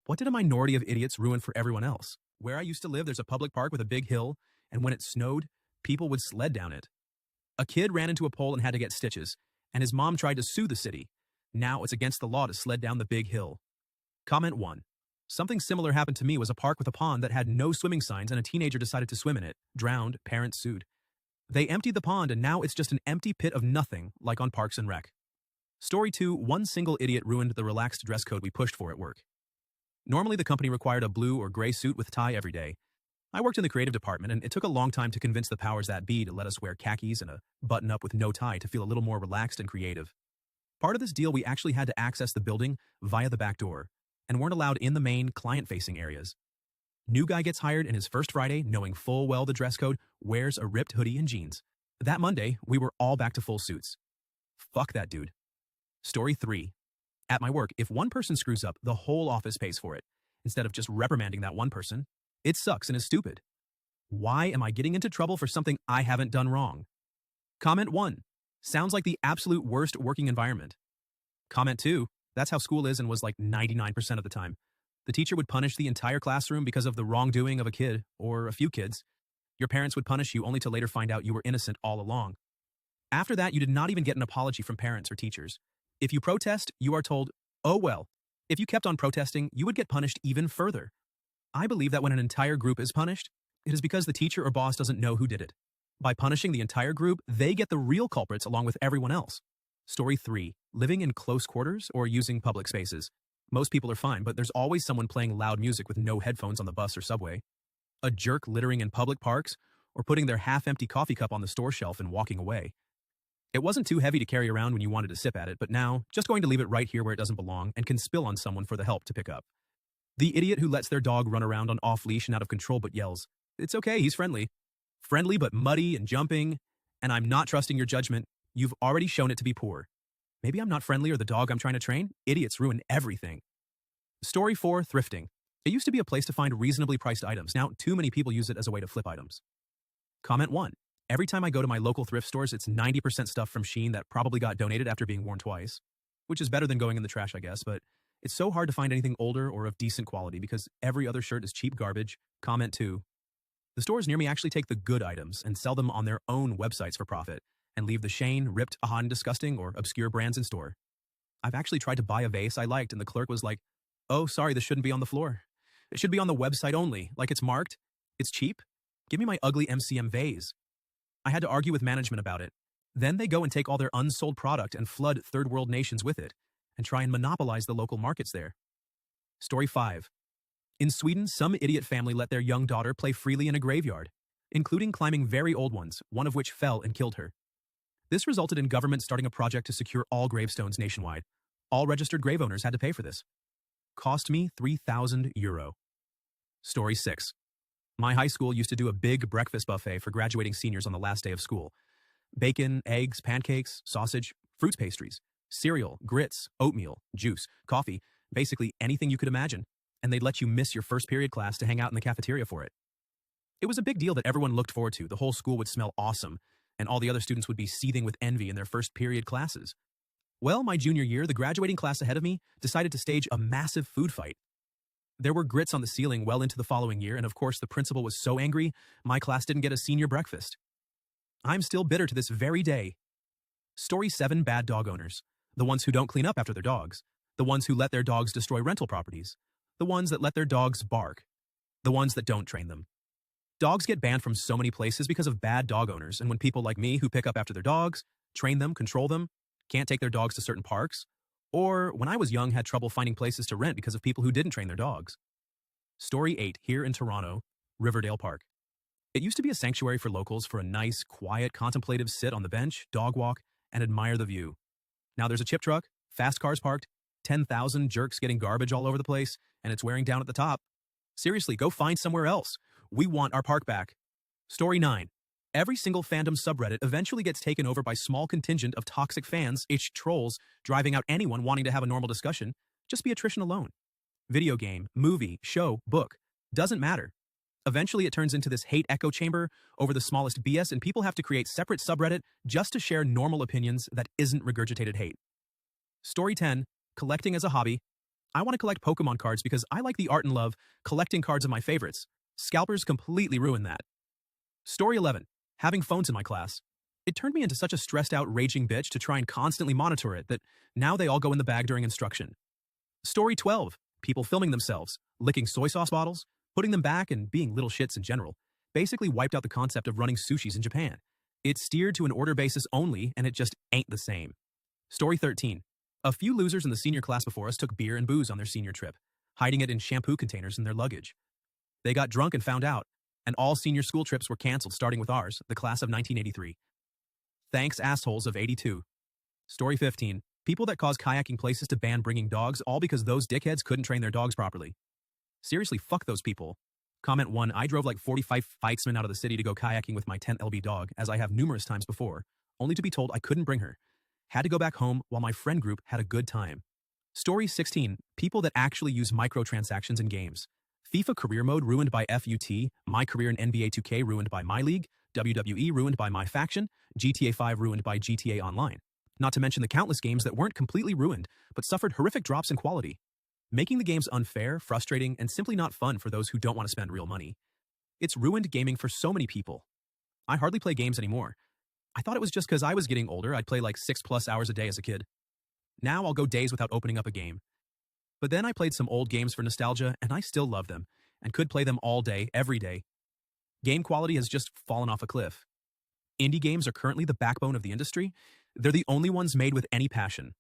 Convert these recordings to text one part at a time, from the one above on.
What did a minority of idiots ruin for everyone else? Where I used to live, there's a public park with a big hill, and when it snowed, people would sled down it. A kid ran into a pole and had to get stitches, and his mom tried to sue the city. Now it's against the law to sled down the big hill. Comment 1. Something similar happened to me was a park with a pond that had no swimming signs and a teenager decided to swim in it. Drowned, parents sued. They emptied the pond and now it's just an empty pit of nothing, like on Parks and Rec. Story 2. One single idiot ruined the relaxed dress code we pushed for at work. Normally the company required a blue or gray suit with tie every day. I worked in the creative department and it took a long time to convince the powers that be to let us wear khakis and a button-up with no tie to feel a little more relaxed and creative. Part of this deal, we actually had to access the building via the back door and weren't allowed in the main client-facing areas. New guy gets hired in his first Friday, knowing full well the dress code, wears a ripped hoodie and jeans. That Monday, we were all back to full suits. Fuck that dude. Story 3. At my work, if one person screws up, the whole office pays for it. Instead of just reprimanding that one person, it sucks and is stupid. Why am I getting into trouble for something I haven't done wrong? Comment 1. Sounds like the absolute worst working environment. Comment 2. That's how school is and was like 99% of the time. The teacher would punish the entire classroom because of the wrongdoing of a kid or a few kids. Your parents would punish you only to later find out you were innocent all along. After that, you did not even get an apology from parents or teachers. If you protest, you are told, oh well. If you kept on protesting, you would get punished even further. I believe that when an entire group is punished, it is because the teacher or boss doesn't know who did it. By punishing the entire group, they get the real culprits along with everyone else. Story 3. Living in close quarters or using public spaces. Most people are fine, but there's always someone playing loud music with no headphones on the bus or subway. A jerk littering in public parks, or putting their half-empty coffee cup on the store shelf and walking away. It wasn't too heavy to carry around when you wanted to sip at it, but now, just going to leave it right here where it doesn't belong and can spill on someone for the help to pick up. The idiot who lets their dog run around on off-leash and out of control but yells, "It's okay, he's friendly." Friendly but muddy and jumping, and I'm not trusting your judgment. You've already shown it to be poor. Maybe I'm not friendly or the dog I'm trying to train? Idiots ruin everything. Story 4. Thrifting. It used to be a place to find reasonably priced items. Now, too many people use it as a way to flip items. Comment 1. Every time I go to my local thrift stores, it's 90% stuff from Shein that probably got donated after being worn twice. Which is better than going in the trash, I guess, but it's so hard to find anything older or of decent quality because every other shirt is cheap garbage. Comment 2. The stores near me actually take the good items and sell them on their own websites for profit and leave the Shein, ripped, and disgusting, or obscure brands in store. I've actually tried to buy a vase I liked and the clerk was like, "Oh, sorry, this shouldn't be on the floor. It should be on the website only, like it's marked. It's cheap. Give me my ugly MCM vase." I had to argue with management about it. Then they go and take all their unsold product and flood third world nations with it and try and monopolize the local markets there. Story 5. In Sweden, some idiot family let their young daughter play freely in a graveyard, including climbing very old ones, one of which fell and killed her. This resulted in government starting a project to secure all gravestones nationwide. All registered grave owners had to pay for this. Cost me €3,000. Story 6. My high school used to do a big breakfast buffet for graduating seniors on the last day of school. Bacon, eggs, pancakes, sausage, fruits pastries, cereal, grits, oatmeal, juice, coffee, basically anything you could imagine. And they'd let you miss your first period class to hang out in the cafeteria for it. It was a big deal that everyone looked forward to. The whole school would smell awesome, and all the other students would be seething with envy in their first period classes. Well, my junior year, the graduating class ahead of me decided to stage a massive food fight. There were grits on the ceiling well into the following year, and of course the principal was so angry, my class didn't get a senior breakfast. I'm still bitter to this very day. Story 7. Bad dog owners. The ones who don't clean up after their dogs. The ones who let their dogs destroy rental properties. The ones that let their dogs bark. The ones that don't train them. Dogs get banned from so many places because of bad dog owners, and when people like me who pick up after their dogs, train them, control them, can't take their dogs to certain parks, or when I was young had trouble finding places to rent because of people who didn't train their dogs. Story 8. Here in Toronto, Riverdale Park. It used to be a sanctuary for locals for a nice, quiet, contemplative sit on the bench, dog walk, and admire the view. Now there's a chip truck, fast cars parked, 10,000 jerks getting garbage all over the place, and it's wearing down at the top. Seriously, go find somewhere else. We want our park back. Story 9. Every single fandom subreddit eventually gets taken over by small contingent of toxic fans, trolls, driving out anyone wanting to have a normal discussion. Just be attrition alone. Video game, movie, show, book. Doesn't matter. Eventually it turns into this hate echo chamber over the smallest BS and people have to create separate subreddit just to share normal opinions that isn't regurgitated hate. Story 10. Collecting as a hobby. I want to collect Pokemon cards because I like the art and love collecting cards of my favorites. Scalpers completely ruined that. Story 11. Having phones in my class. It turned me into such a stressed out, raging bitch to try and constantly monitor it that now they all go in the bag during instruction. Story 12. People filming themselves, licking soy sauce bottles, putting them back, and being little shits in general. Basically wiped out the concept of running sushis in Japan. It's steered to an order basis only, and it just ain't the same. Story 13. A few losers in the senior class before us took beer and booze on their senior trip, hiding it in shampoo containers in their luggage. They got drunk and found out, and all senior school trips were canceled starting with ours, the class of 1983. Thanks, assholes of 82. Story 15. People that cause kayaking places to ban bringing dogs, all because those dickheads couldn't train their dogs properly. Seriously, fuck those people. Comment 1. I drove like 45 fightsmen out of the city to go kayaking with my 10 lb dog, as I have numerous times before, only to be told I couldn't bring her. Had to go back home while my friend group had a good time. Story 16. People that actually use microtransactions in games. FIFA career mode ruined by FUT, my career in NBA 2K ruined by my league, WWE ruined by my faction, GTA 5 ruined by GTA Online. Not to mention the countless games that weren't completely ruined, but suffered horrific drops in quality, making the games unfair, frustrating, and simply not fun for those who don't want to spend real money. It's ruined gaming for so many people. I hardly play games anymore. I thought it was just because I was getting older, I'd play like 6+ hours a day as a kid. Now I'll go days without opening up a game. But then I played some old games for nostalgia, and I still love them, and could play them all day, every day. Game quality has just fallen off a cliff. Indie games are currently the backbone of the industry. They're the only ones made with any passion.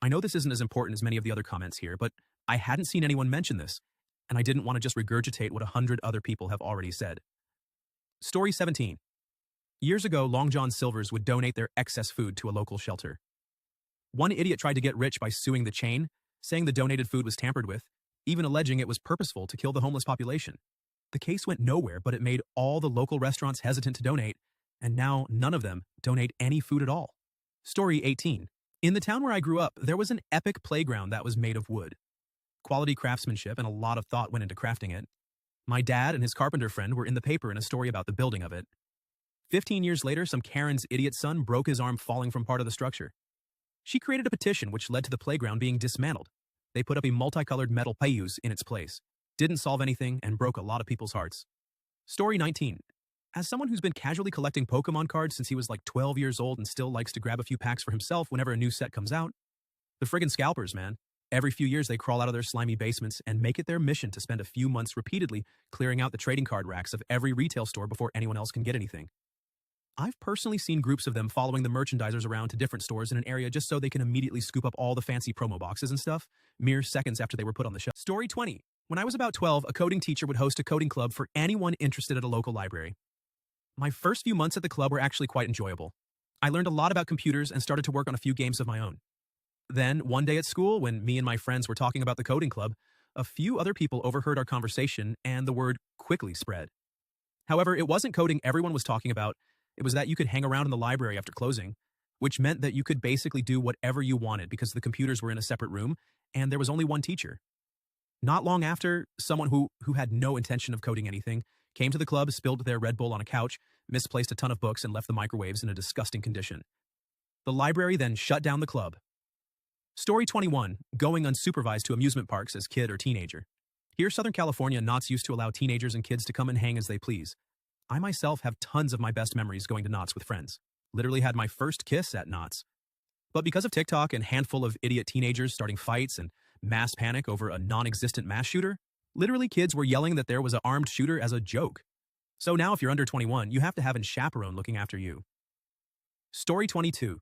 I know this isn't as important as many of the other comments here, but I hadn't seen anyone mention this, and I didn't want to just regurgitate what 100 other people have already said. Story 17. Years ago, Long John Silver's would donate their excess food to a local shelter. One idiot tried to get rich by suing the chain, saying the donated food was tampered with, even alleging it was purposeful to kill the homeless population. The case went nowhere, but it made all the local restaurants hesitant to donate, and now none of them donate any food at all. Story 18. In the town where I grew up, there was an epic playground that was made of wood. Quality craftsmanship and a lot of thought went into crafting it. My dad and his carpenter friend were in the paper in a story about the building of it. 15 years later, some Karen's idiot son broke his arm falling from part of the structure. She created a petition which led to the playground being dismantled. They put up a multicolored metal payus in its place. Didn't solve anything and broke a lot of people's hearts. Story 19. As someone who's been casually collecting Pokemon cards since he was like 12 years old and still likes to grab a few packs for himself whenever a new set comes out, the friggin' scalpers, man. Every few years they crawl out of their slimy basements and make it their mission to spend a few months repeatedly clearing out the trading card racks of every retail store before anyone else can get anything. I've personally seen groups of them following the merchandisers around to different stores in an area just so they can immediately scoop up all the fancy promo boxes and stuff, mere seconds after they were put on the shelf. Story 20. When I was about 12, a coding teacher would host a coding club for anyone interested at a local library. My first few months at the club were actually quite enjoyable. I learned a lot about computers and started to work on a few games of my own. Then, one day at school, when me and my friends were talking about the coding club, a few other people overheard our conversation and the word quickly spread. However, it wasn't coding everyone was talking about. It was that you could hang around in the library after closing, which meant that you could basically do whatever you wanted because the computers were in a separate room and there was only one teacher. Not long after, someone who had no intention of coding anything came to the club, spilled their Red Bull on a couch, misplaced a ton of books, and left the microwaves in a disgusting condition. The library then shut down the club. Story 21. Going unsupervised to amusement parks as kid or teenager. Here, Southern California, Knott's used to allow teenagers and kids to come and hang as they please. I myself have tons of my best memories going to Knott's with friends. Literally had my first kiss at Knott's. But because of TikTok and handful of idiot teenagers starting fights and mass panic over a non-existent mass shooter, literally kids were yelling that there was an armed shooter as a joke. So now if you're under 21, you have to have a chaperone looking after you. Story 22.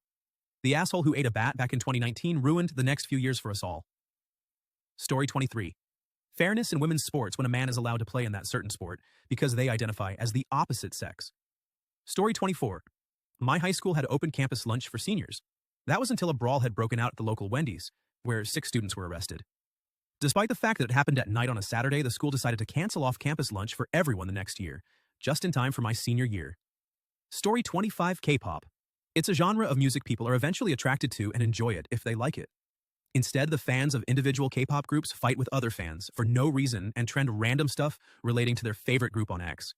The asshole who ate a bat back in 2019 ruined the next few years for us all. Story 23. Fairness in women's sports when a man is allowed to play in that certain sport because they identify as the opposite sex. Story 24. My high school had open campus lunch for seniors. That was until a brawl had broken out at the local Wendy's, where 6 students were arrested. Despite the fact that it happened at night on a Saturday, the school decided to cancel off campus lunch for everyone the next year, just in time for my senior year. Story 25. K-pop. It's a genre of music people are eventually attracted to and enjoy it if they like it. Instead, the fans of individual K-pop groups fight with other fans for no reason and trend random stuff relating to their favorite group on X.